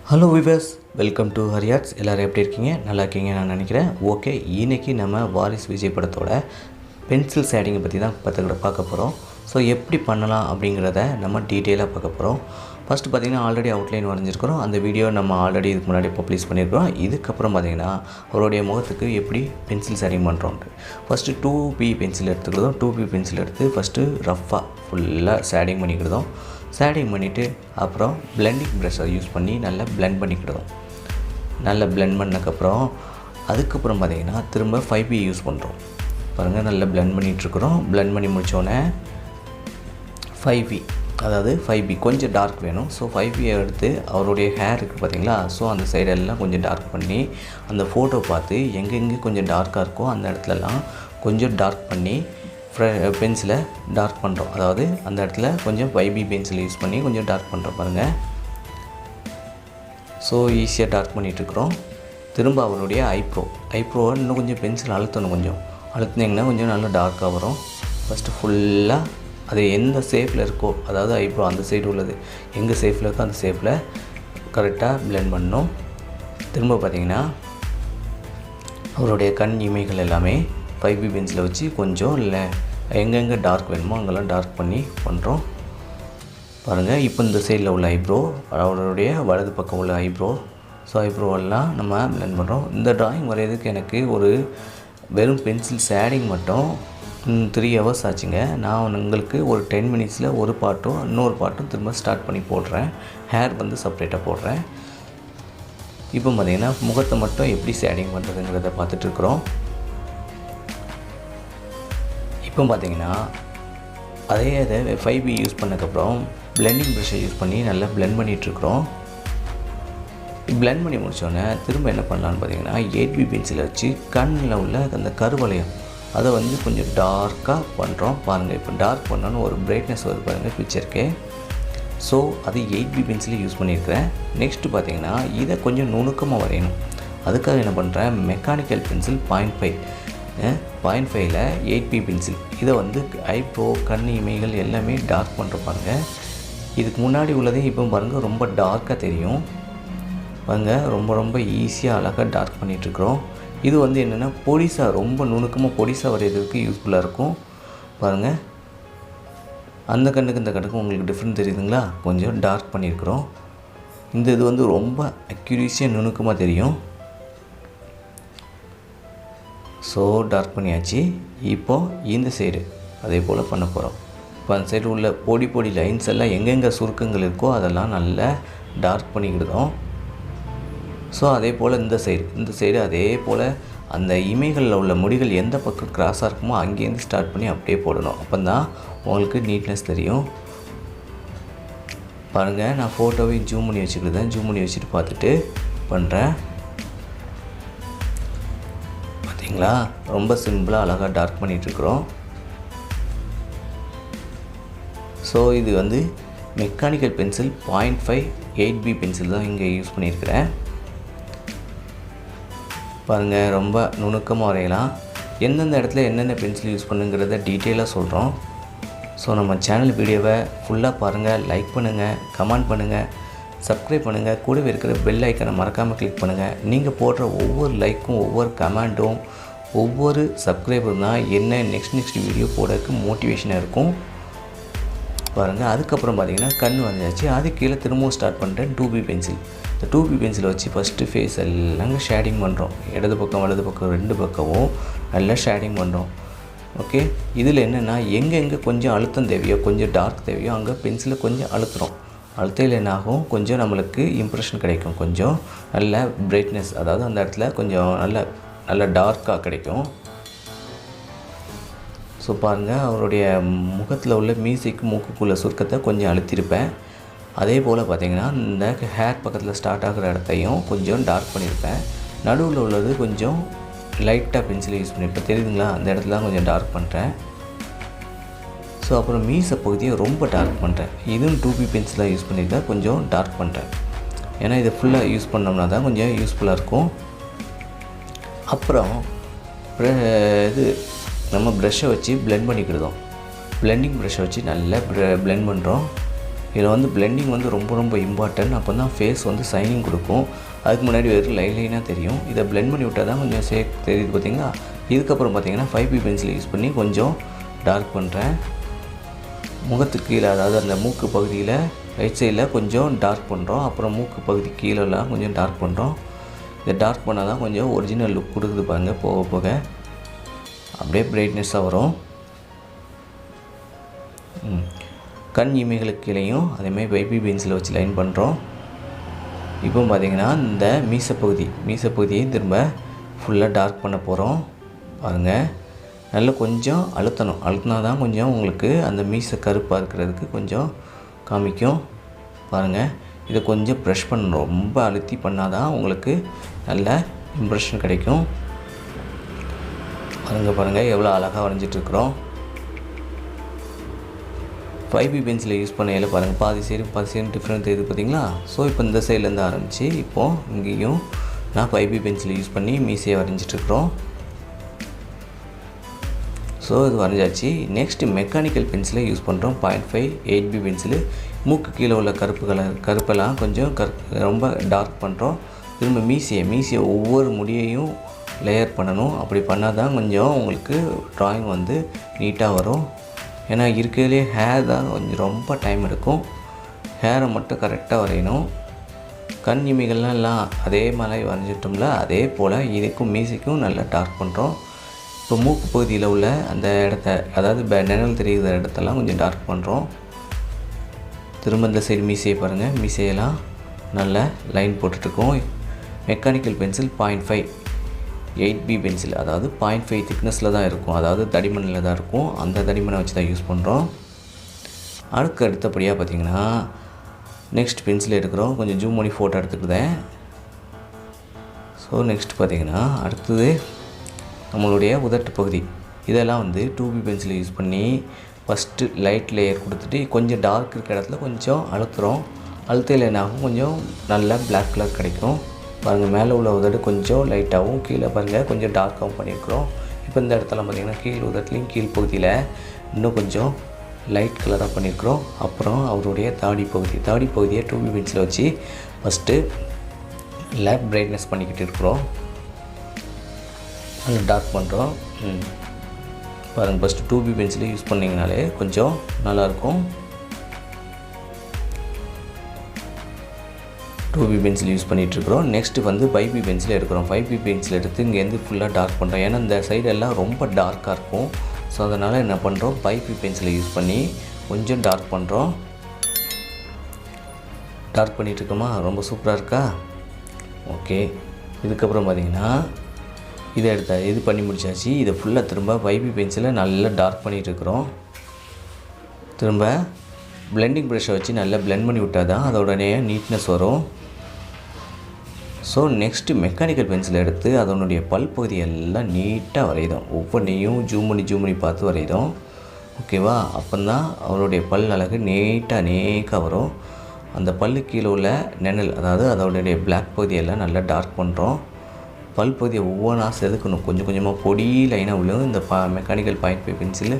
Hello viewers, welcome to Hari arts. எல்லோரும் எப்படி இருக்கீங்க? நல்லா இருக்கீங்க நான் நினைக்கிறேன். ஓகே, இன்றைக்கி நம்ம வாரிசு விஜய் படத்தோட பென்சில் ஷேடிங்கை பற்றி தான் பார்க்க போகிறோம். ஸோ எப்படி பண்ணலாம் அப்படிங்கிறத நம்ம டீட்டெயிலாக பார்க்க போகிறோம். ஃபஸ்ட்டு பார்த்திங்கன்னா ஆல்ரெடி அவுட்லைன் வரைஞ்சிருக்கிறோம். அந்த வீடியோ நம்ம ஆல்ரெடி இதுக்கு முன்னாடி பப்ளிஷ் பண்ணியிருக்கிறோம். இதுக்கப்புறம் பார்த்திங்கன்னா அவருடைய முகத்துக்கு எப்படி பென்சில் ஷேடிங் பண்ணுறோன்ட்டு ஃபஸ்ட்டு 2B பென்சில் எடுத்துக்கிறதும் 2B பென்சில் எடுத்து ஃபஸ்ட்டு ரஃப்பாக ஃபுல்லாக ஷேடிங் பண்ணிக்கிறதும் ஷேடிங் பண்ணிவிட்டு அப்புறம் பிளெண்டிங் ப்ரஷ்ஷை யூஸ் பண்ணி நல்லா பிளெண்ட் பண்ணிக்கிடுவோம். நல்லா பிளெண்ட் பண்ணக்கப்புறம் அதுக்கப்புறம் பார்த்திங்கன்னா திரும்ப 5B யூஸ் பண்ணுறோம். பாருங்கள், நல்லா பிளெண்ட் பண்ணிகிட்ருக்குறோம். பிளெண்ட் பண்ணி முடித்தோடனே 5B, அதாவது 5B கொஞ்சம் டார்க் வேணும். ஸோ 5B எடுத்து அவருடைய ஹேர் இருக்குது பார்த்திங்களா, ஸோ அந்த சைடெல்லாம் கொஞ்சம் டார்க் பண்ணி அந்த ஃபோட்டோ பார்த்து எங்கெங்கே கொஞ்சம் டார்க்காக இருக்கோ அந்த இடத்துலலாம் கொஞ்சம் டார்க் பண்ணி பென்சிலை டார்க் பண்ணுறோம். அதாவது அந்த இடத்துல கொஞ்சம் 5B பென்சில் யூஸ் பண்ணி கொஞ்சம் டார்க் பண்ணுறோம். பாருங்கள், ஸோ ஈஸியாக டார்க் பண்ணிகிட்ருக்குறோம். திரும்ப அவருடைய ஐப்ரோவை இன்னும் கொஞ்சம் பென்சில் கொஞ்சம் அழுத்தினீங்கன்னா கொஞ்சம் நல்லா டார்க்காக வரும். ஃபஸ்ட்டு ஃபுல்லாக அது எந்த ஷேப்பில் இருக்கோ, அதாவது ஐப்ரோ அந்த சைடு உள்ளது எங்கே ஷேப்பில் இருக்கோ அந்த ஷேப்பில் கரெக்டாக பிளெண்ட் பண்ணணும். திரும்ப பார்த்திங்கன்னா அவருடைய கண் இமைகள் எல்லாமே 5B பென்சிலை வச்சு கொஞ்சம் இல்லை எங்கெங்கே டார்க் வேணுமோ அங்கெல்லாம் டார்க் பண்ணி பண்ணுறோம். பாருங்கள், இப்போ இந்த சைடில் உள்ள ஐப்ரோ, அவருடைய வலது பக்கம் உள்ள ஐப்ரோ, ஸோ ஐப்ரோவெல்லாம் நம்ம பிளெண்ட் பண்ணுறோம். இந்த ட்ராயிங் வரைகிறதுக்கு எனக்கு ஒரு வெறும் பென்சில் ஷேடிங் மட்டும் 3 hours ஆச்சுங்க. நான் உங்களுக்கு ஒரு 10 minutesல ஒரு பார்ட்டும் இன்னொரு பார்ட்டும் திரும்ப ஸ்டார்ட் பண்ணி போடுறேன். ஹேர் வந்து செப்பரேட்டாக போடுறேன். இப்போ பார்த்திங்கன்னா முகத்தை மட்டும் எப்படி ஷேடிங் பண்ணுறதுங்கிறத பார்த்துட்ருக்குறோம். இப்போ பார்த்திங்கன்னா அதே 5B யூஸ் பண்ணக்கப்புறம் பிளெண்டிங் ப்ரஷ்ஷை யூஸ் பண்ணி நல்லா பிளெண்ட் பண்ணிகிட்ருக்குறோம். பிளெண்ட் பண்ணி முடித்தோடனே திரும்ப என்ன பண்ணலான்னு பார்த்திங்கன்னா 8B பென்சிலை வச்சு கண்ணில் உள்ள அந்த கருவளையம் அதை வந்து கொஞ்சம் டார்க்காக பண்ணுறோம். பாருங்கள், இப்போ டார்க் பண்ணோன்னு ஒரு பிரைட்னஸ் வருது பாருங்கள் பிக்சருக்கு. ஸோ அது 8B பென்சிலை யூஸ் பண்ணியிருக்கிறேன். நெக்ஸ்ட்டு பார்த்திங்கன்னா இதை கொஞ்சம் நுணுக்கமாக வரையணும். அதுக்காக என்ன பண்ணுறேன், மெக்கானிக்கல் பென்சில் 0.5ல் 8B பென்சில் இதை வந்து ஐப்ரோ கண் இமைகள் எல்லாமே டார்க் பண்ணுற பாருங்கள். இதுக்கு முன்னாடி உள்ளதே இப்போ பாருங்கள் ரொம்ப டார்க்காக தெரியும். பாருங்கள், ரொம்ப ஈஸியாக அழகாக டார்க் பண்ணிகிட்ருக்குறோம். இது வந்து என்னென்னா பொடிசாக ரொம்ப நுணுக்கமாக பொடிசாக வரைகிறதுக்கு யூஸ்ஃபுல்லாக இருக்கும். பாருங்கள், அந்த கண்ணுக்கு இந்த கண்ணுக்கும் உங்களுக்கு டிஃப்ரெண்ட் தெரியுதுங்களா, கொஞ்சம் டார்க் பண்ணியிருக்கிறோம். இந்த இது வந்து ரொம்ப அக்யூரேசியாக நுணுக்கமாக தெரியும். ஸோ டார்க் பண்ணியாச்சு. இப்போது இந்த சைடு அதே போல் பண்ண போகிறோம். இப்போ அந்த சைடு உள்ள பொடி லைன்ஸ் எல்லாம் எங்கெங்கே சுருக்கங்கள் இருக்கோ அதெல்லாம் நல்லா டார்க் பண்ணிக்கிடுதோம். ஸோ அதே போல் இந்த சைடு அதே போல் அந்த இமைகளில் உள்ள முடிகள் எந்த பக்கம் கிராஸாக இருக்குமோ அங்கேருந்து ஸ்டார்ட் பண்ணி அப்படியே போடணும். அப்போ தான் உங்களுக்கு நீட்னஸ் தெரியும். பாருங்கள், நான் ஃபோட்டோவை ஜூம் பண்ணி வச்சுக்கிட்டேன். ஜூம் பண்ணி வச்சுட்டு பார்த்துட்டு பண்ணுறேன். பார்த்தீங்களா, ரொம்ப சிம்பிளாக அழகாக டார்க் பண்ணிகிட்ருக்குறோம். ஸோ இது வந்து மெக்கானிக்கல் பென்சில் 0.5 8B பென்சில் தான் இங்கே யூஸ் பண்ணியிருக்கிறேன். பாருங்கள், ரொம்ப நுணுக்கமாக வரையலாம். எந்தெந்த இடத்துல என்னென்ன பென்சில் யூஸ் பண்ணுங்கிறத டீட்டெயிலாக சொல்கிறோம். ஸோ நம்ம சேனல் வீடியோவை ஃபுல்லாக பாருங்கள், லைக் பண்ணுங்கள், கமெண்ட் பண்ணுங்கள், சப்ஸ்கிரைப் பண்ணுங்கள். கூடவே இருக்கிற பெல் ஐக்கனை மறக்காமல் கிளிக் பண்ணுங்கள். நீங்கள் போடுற ஒவ்வொரு லைக்கும் ஒவ்வொரு கமெண்ட்டும் ஒவ்வொரு சப்ஸ்கிரைபரும் தான் என்ன நெக்ஸ்ட் வீடியோ போடுறதுக்கு மோட்டிவேஷனாக இருக்கும். பாருங்கள், அதுக்கப்புறம் பார்த்திங்கன்னா கண் வந்தாச்சு. அது கீழே திரும்பவும் ஸ்டார்ட் பண்ணுறேன் 2B பென்சில். இந்த 2B பென்சிலை வச்சு ஃபஸ்ட்டு ஃபேஸ் எல்லாங்க ஷேடிங் பண்ணுறோம். இடது பக்கம் வலது பக்கம் 2 பக்கமும் நல்லா ஷேடிங் பண்ணுறோம். ஓகே, இதில் என்னென்னா எங்கெங்கே கொஞ்சம் அழுத்தம் தேவையோ கொஞ்சம் டார்க் தேவையோ அங்கே பென்சிலை கொஞ்சம் அழுத்துகிறோம். அழுத்தையில் என்னாகும், கொஞ்சம் நம்மளுக்கு இம்ப்ரெஷன் கிடைக்கும், கொஞ்சம் நல்ல பிரைட்னஸ், அதாவது அந்த இடத்துல கொஞ்சம் நல்ல டார்க்காக கிடைக்கும். ஸோ பாருங்கள், அவருடைய முகத்தில் உள்ள மீசைக்கு மூக்குக்குள்ள சுருக்கத்தை கொஞ்சம் அழுத்திருப்பேன். அதே போல் பார்த்திங்கன்னா இந்த ஹேர் பக்கத்தில் ஸ்டார்ட் ஆகிற இடத்தையும் கொஞ்சம் டார்க் பண்ணியிருப்பேன். நடுவில் உள்ளது கொஞ்சம் லைட்டாக பென்சிலை யூஸ் பண்ணியிருப்பேன். தெரியுதுங்களா, அந்த இடத்துல கொஞ்சம் டார்க் பண்ணுறேன். ஸோ அப்புறம் மீசை பகுதியை ரொம்ப டார்க் பண்ணுறேன். இதுவும் 2B பென்சிலாக யூஸ் பண்ணியிருக்கேன், கொஞ்சம் டார்க் பண்ணுறேன். ஏன்னா இதை ஃபுல்லாக யூஸ் பண்ணோம்னா தான் கொஞ்சம் யூஸ்ஃபுல்லாக இருக்கும். அப்புறம் இது நம்ம ப்ரஷ்ஷை வச்சு பிளெண்ட் பண்ணிக்கிடுதோம். பிளெண்டிங் ப்ரஷ்ஷை வச்சு நல்லா பிளெண்ட் பண்ணுறோம். இதில் வந்து பிளெண்டிங் வந்து ரொம்ப இம்பார்ட்டன்ட். அப்போ தான் ஃபேஸ் வந்து ஷைனிங் கொடுக்கும். அதுக்கு முன்னாடி வெறும் லைனாக தெரியும். இதை பிளெண்ட் பண்ணி விட்டால் தான் கொஞ்சம் தெரியுது பார்த்தீங்களா. இதுக்கப்புறம் பார்த்தீங்கன்னா 5B பென்சில் யூஸ் பண்ணி கொஞ்சம் டார்க் பண்ணுறேன். முகத்துக்கு கீழே, அதாவது அந்த மூக்கு பகுதியில் ரைட் சைடில் கொஞ்சம் டார்க் பண்ணுறோம். அப்புறம் மூக்கு பகுதி கீழெல்லாம் கொஞ்சம் டார்க் பண்ணுறோம். இதை டார்க் பண்ணால் தான் கொஞ்சம் ஒரிஜினல் லுக் கொடுக்குது பாருங்கள். போக போக அப்படியே பிரைட்னஸாக வரும். கண் இமைகளுக்கு கீழேயும் அதேமாதிரி 5B பென்சிலை வச்சு லைன் பண்ணுறோம். இப்போ பார்த்திங்கன்னா இந்த மீசப்பகுதியை திரும்ப ஃபுல்லாக டார்க் பண்ண போகிறோம். பாருங்கள், நல்லா கொஞ்சம் அழுத்தினா தான் கொஞ்சம் உங்களுக்கு அந்த மீசை கருப்பாக இருக்கிறதுக்கு கொஞ்சம் காமிக்கும். பாருங்கள், இதை கொஞ்சம் ப்ரெஷ் பண்ணணும். ரொம்ப அழுத்தி பண்ணால் தான் உங்களுக்கு நல்ல இம்ப்ரெஷன் கிடைக்கும். பாருங்கள் எவ்வளோ அழகாக வரைஞ்சிட்ருக்குறோம். 5B பென்சிலை யூஸ் பண்ணையில் பாருங்கள், பாதி சைடு டிஃப்ரெண்ட் தெரியுது பார்த்தீங்களா. ஸோ இப்போ இந்த சைட்லேருந்து ஆரம்பித்து இப்போது இங்கேயும் நான் 5B பென்சிலை யூஸ் பண்ணி மீசையை வரைஞ்சிட்ருக்குறோம். ஸோ இது வரைஞ்சாச்சு. நெக்ஸ்ட்டு மெக்கானிக்கல் பென்சிலை யூஸ் பண்ணுறோம். 0.5 8B பென்சிலு. மூக்கு கீழே உள்ள கருப்பெல்லாம் கொஞ்சம் ரொம்ப டார்க் பண்ணுறோம். திரும்ப மீசையை ஒவ்வொரு முடியையும் லேயர் பண்ணணும். அப்படி பண்ணால் தான் கொஞ்சம் உங்களுக்கு ட்ராயிங் வந்து நீட்டாக வரும். ஏன்னா இருக்கிறதுலே ஹேர் தான் கொஞ்சம் ரொம்ப டைம் எடுக்கும். ஹேரை மட்டும் கரெக்டாக வரையணும். கண் இமைகள்லாம் எல்லாம் அதே மாதிரி வரைஞ்சிட்டோம்ல, அதே போல் இதுக்கும் மீசைக்கும் நல்லா டார்க் பண்ணுறோம். இப்போ மூக்கு பகுதியில் உள்ள அந்த இடத்த, அதாவது நிழல் தெரிகிற இடத்தெல்லாம் கொஞ்சம் டார்க் பண்ணுறோம். திரும்ப இந்த சைடு மீசையை பாருங்கள், மீசையெல்லாம் நல்ல லைன் போட்டுட்ருக்கோம். மெக்கானிக்கல் பென்சில் 0.5 8B பென்சில், அதாவது 0.5 திக்னஸில் தான் இருக்கும், அதாவது தடிமனில் தான் இருக்கும். அந்த தடிமனை வச்சு தான் யூஸ் பண்ணுறோம். அடுத்தபடியாக பார்த்திங்கன்னா நெக்ஸ்ட் பென்சில் எடுக்கிறோம். கொஞ்சம் ஜூம் பண்ணி ஃபோட்டோ எடுத்துக்கிட்டேன். ஸோ நெக்ஸ்ட் பார்த்திங்கன்னா அடுத்தது நம்மளுடைய உதட்டு பகுதி. இதெல்லாம் வந்து 2B பென்சிலை யூஸ் பண்ணி ஃபஸ்ட்டு லைட் லேயர் கொடுத்துட்டு கொஞ்சம் டார்க் இருக்கிற இடத்துல கொஞ்சம் அழுத்தையில் என்னாகும், கொஞ்சம் நல்ல பிளாக் கலர் கிடைக்கும். பாருங்கள், மேலே உள்ள உதடு கொஞ்சம் லைட்டாகவும் கீழே பாருங்கள் கொஞ்சம் டார்க்காகவும் பண்ணியிருக்கிறோம். இப்போ இந்த இடத்துல பார்த்திங்கன்னா கீழ் உதட்டுலையும் கீழ் பகுதியில் இன்னும் கொஞ்சம் லைட் கலராக பண்ணியிருக்கிறோம். அப்புறம் அவருடைய தாடி பகுதியை 2B பென்சிலை வச்சு ஃபஸ்ட்டு லேப் பிரைட்னஸ் பண்ணிக்கிட்டு இருக்கிறோம். நல்லா டார்க் பண்ணுறோம். பாருங்கள், ஃபஸ்ட்டு 2B பென்சிலை யூஸ் பண்ணிங்கனாலே கொஞ்சம் நல்லாயிருக்கும். 2B pencil use பண்ணிகிட்ருக்குறோம். நெக்ஸ்ட்டு வந்து 5B பென்சில் எடுக்கிறோம். 5B பென்சில் எடுத்து இங்கேருந்து ஃபுல்லாக டார்க் பண்ணுறோம். ஏன்னா இந்த சைடெல்லாம் ரொம்ப டார்க்காக இருக்கும். ஸோ அதனால் என்ன பண்ணுறோம், 5B பென்சிலை யூஸ் பண்ணி கொஞ்சம் டார்க் பண்ணுறோம். டார்க் பண்ணிகிட்ருக்கோமா, ரொம்ப சூப்பராக இருக்கா. ஓகே, இதுக்கப்புறம் பார்த்திங்கன்னா இது பண்ணி முடிச்சாச்சு. இதை ஃபுல்லாக திரும்ப 5B பென்சிலை நல்லா டார்க் பண்ணிகிட்ருக்குறோம். திரும்ப பிளெண்டிங் ப்ரஷ்ஷை வச்சு நல்லா பிளெண்ட் பண்ணி விட்டால் தான் அதோடனே நீட்னஸ் வரும். ஸோ நெக்ஸ்ட்டு மெக்கானிக்கல் பென்சில் எடுத்து அதனுடைய பகுதி எல்லாம் நீட்டாக வரைதோம். ஒவ்வொன்றையும் ஜூம் பண்ணி பார்த்து வரைதோம். ஓகேவா, அப்போ தான் அவருடைய அழகு நேக்காக வரும். அந்த கீழே உள்ள நிழல், அதாவது அதோடைய பிளாக் பகுதியெல்லாம் நல்லா டார்க் பண்ணுறோம். பகுதியை ஒவ்வொன்றா செதுக்கணும். கொஞ்சம் கொஞ்சமாக பொடி லைனாக உள்ள இந்த மெக்கானிக்கல் 0.5 பென்சில்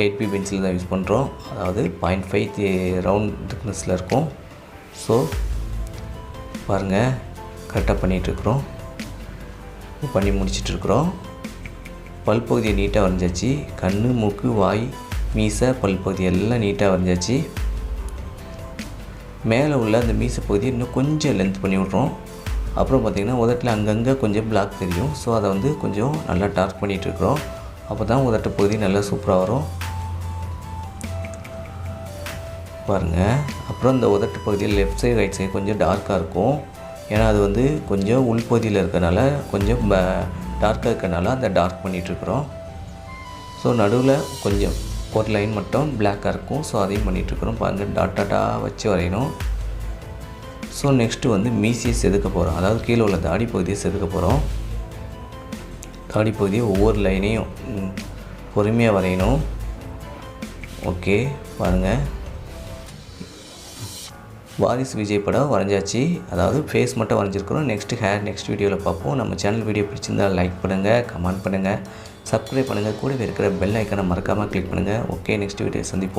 8B பென்சில் தான் யூஸ் பண்ணுறோம். அதாவது 0.5 ரவுண்ட் திக்னஸில் இருக்கும். ஸோ பாருங்கள், கரெக்டாக பண்ணிகிட்ருக்குறோம். பண்ணி முடிச்சிட்ருக்குறோம். பகுதியை நீட்டாக வரைஞ்சாச்சு. கண், மூக்கு, வாய், மீசை, பகுதி எல்லாம் நீட்டாக வரைஞ்சாச்சு. மேலே உள்ள அந்த மீசை பகுதியை இன்னும் கொஞ்சம் லென்த் பண்ணி விட்றோம். அப்புறம் பார்த்திங்கன்னா உதட்டில் அங்கங்கே கொஞ்சம் பிளாக் தெரியும். ஸோ அதை வந்து கொஞ்சம் நல்லா டார்க் பண்ணிகிட்ருக்குறோம். அப்போ தான் உதட்டு பகுதி நல்லா சூப்பராக வரும். பாருங்கள், அப்புறம் இந்த உதட்டு பகுதியில் லெஃப்ட் சைடு ரைட் சைடு கொஞ்சம் டார்க்காக இருக்கும். ஏன்னா அது வந்து கொஞ்சம் உள்பகுதியில் இருக்கிறனால கொஞ்சம் டார்க்காக இருக்கிறனால அந்த டார்க் பண்ணிகிட்ருக்குறோம். ஸோ நடுவில் கொஞ்சம் ஒரு லைன் மட்டும் பிளாக்காக இருக்கும். ஸோ அதையும் பண்ணிகிட்ருக்குறோம். பாருங்கள், டாட்டாக வச்சு வரையணும். ஸோ நெக்ஸ்ட்டு வந்து மீசையை செதுக்க போகிறோம். அதாவது கீழே உள்ள தாடி பகுதியை செதுக்க போகிறோம். தாடி பகுதியை ஒவ்வொரு லைனையும் பொறுமையாக வரையணும். ஓகே, பாருங்கள், வாரிசு விஜய் படம் வரைஞ்சாச்சு. அதாவது ஃபேஸ் மட்டும் வரைஞ்சிருக்கிறோம். நெக்ஸ்ட் வீடியோவில் பார்ப்போம். நம்ம சேனல் வீடியோ பிடிச்சிருந்தால் லைக் பண்ணுங்கள், கமெண்ட் பண்ணுங்கள், சப்ஸ்கிரைப் பண்ணுங்கள். கூடவே இருக்கிற பெல் ஐக்கனை மறக்காமல் கிளிக் பண்ணுங்கள். ஓகே, நெக்ஸ்ட் வீடியோ சந்திப்போம்.